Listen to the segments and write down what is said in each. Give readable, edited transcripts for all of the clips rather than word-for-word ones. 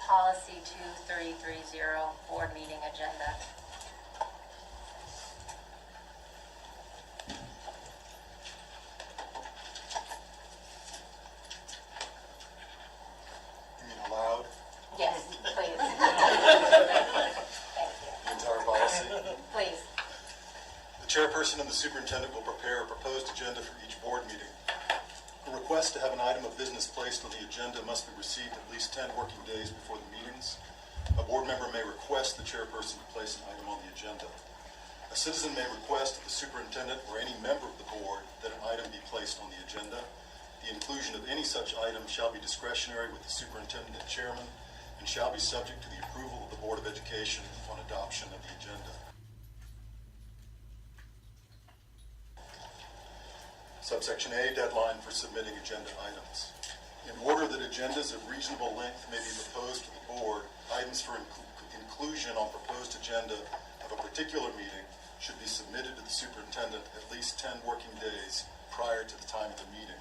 policy 2330, board meeting agenda. You mean aloud? Yes, please. Thank The entire policy? you. Please. The chairperson and the superintendent will prepare a proposed agenda for each board meeting. A request to have an item of business placed on the agenda must be received at least 10 working days before the meetings. A board member may request the chairperson to place an item on the agenda. A citizen may request of the superintendent or any member of the board that an item be placed on the agenda. The inclusion of any such item shall be discretionary with the superintendent and chairman and shall be subject to the approval of the Board of Education upon adoption of the agenda. Subsection A, deadline for submitting agenda items. In order that agendas of reasonable length may be proposed to the board, items for inclusion on proposed agenda of a particular meeting should be submitted to the superintendent at least 10 working days prior to the time of the meeting.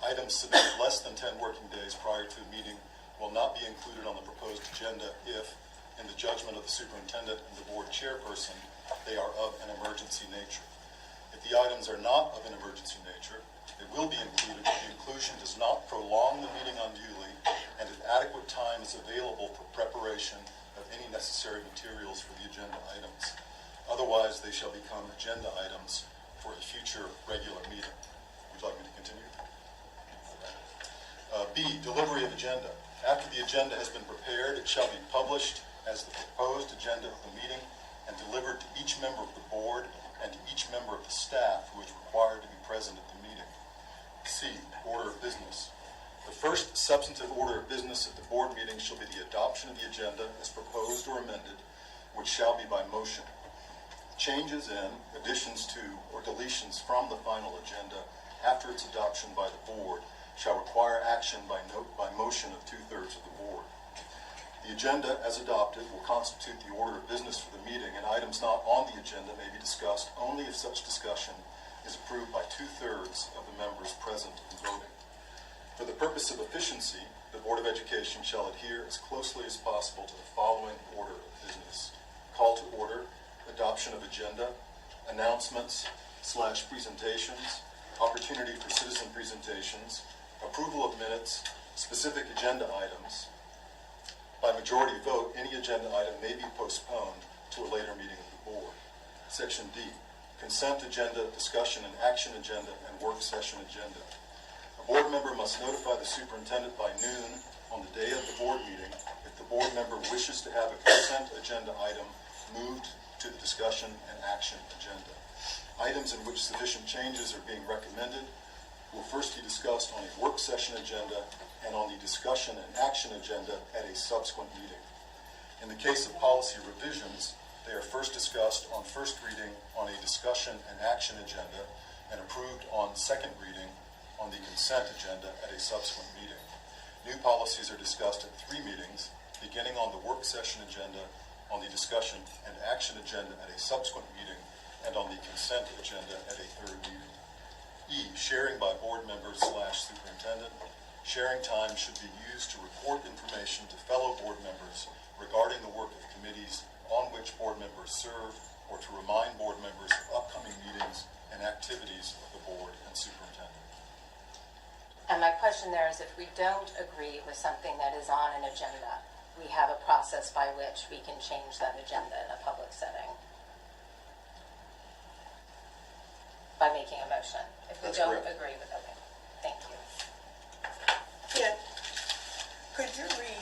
Items submitted less than 10 working days prior to a meeting will not be included on the proposed agenda if, in the judgment of the superintendent and the board chairperson, they are of an emergency nature. If the items are not of an emergency nature, they will be included if the inclusion does not prolong the meeting unduly and if adequate time is available for preparation of any necessary materials for the agenda items. Otherwise, they shall become agenda items for a future regular meeting. Would you like me to continue? B, delivery of agenda. After the agenda has been prepared, it shall be published as the proposed agenda of the meeting and delivered to each member of the board and to each member of the staff who is required to be present at the meeting. C, order of business. The first substantive order of business at the board meeting shall be the adoption of the agenda as proposed or amended, which shall be by motion. Changes in, additions to, or deletions from the final agenda after its adoption by the board shall require action by motion of 2/3 of the board. The agenda, as adopted, will constitute the order of business for the meeting, and items not on the agenda may be discussed only if such discussion is approved by 2/3 of the members present and voting. For the purpose of efficiency, the Board of Education shall adhere as closely as possible to the following order of business. Call to order, adoption of agenda, announcements/presentations, opportunity for citizen presentations, approval of minutes, specific agenda items. By majority vote, any agenda item may be postponed to a later meeting of the board. Section D, consent agenda, discussion and action agenda, and work session agenda. A board member must notify the superintendent by noon on the day of the board meeting if the board member wishes to have a consent agenda item moved to the discussion and action agenda. Items in which sufficient changes are being recommended will first be discussed on a work session agenda and on the discussion and action agenda at a subsequent meeting. In the case of policy revisions, they are first discussed on first reading on a discussion and action agenda and approved on second reading on the consent agenda at a subsequent meeting. New policies are discussed at 3 meetings, beginning on the work session agenda, on the discussion and action agenda at a subsequent meeting, and on the consent agenda at a 3rd meeting. E, sharing by board members/superintendent. Sharing time should be used to report information to fellow board members regarding the work of committees on which board members serve, or to remind board members of upcoming meetings and activities of the board and superintendent. And my question there is, if we don't agree with something that is on an agenda, we have a process by which we can change that agenda in a public setting by making a motion. If we That's don't correct. agree with it, okay. Thank you. Yeah. Could you read